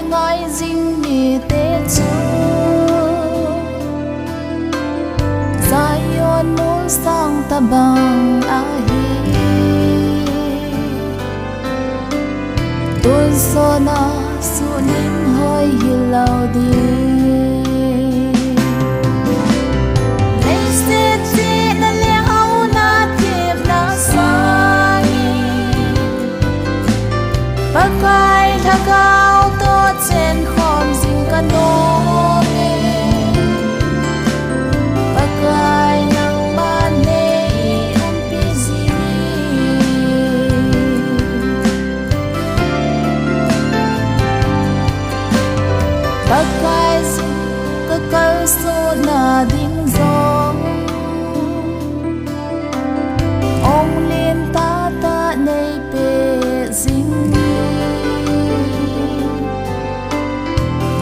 ngai ding ni te chu Zion nu sang ta bang a hi tuôn so na su nim hoi hi lau di lấy se chi na le au na tiếp na sai pakai tha cao to trên khom ding ka no me pakai nang man nei pi zi pakai zi ka kal so na ding zong ong lin ta ta nei pe zing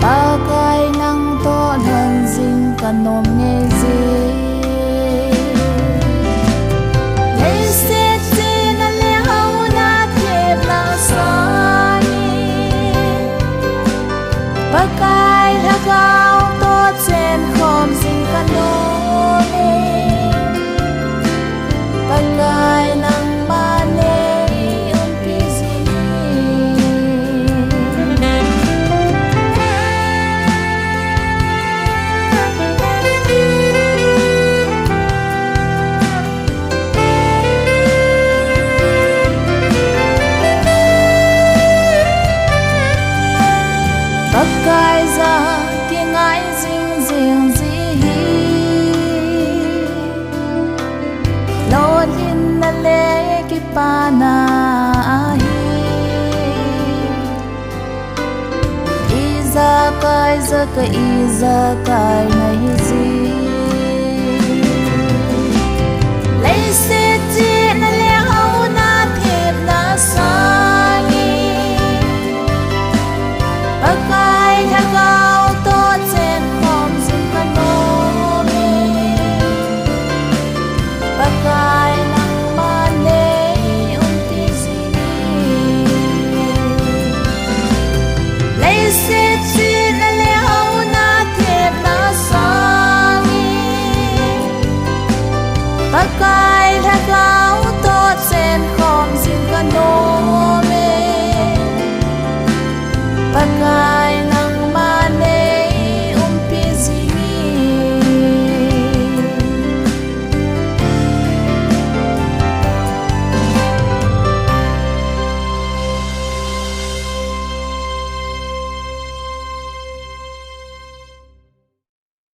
pakai nang to nan zing ka nom nge zi lấy se chi na le hau na thiệp na sai pakai tha cao to trên khom zing ka nom me pakai nang ma nei pi zi pakai za ki ngai ding ding zi hi lo lin na le ki pa na hi iza kai na hi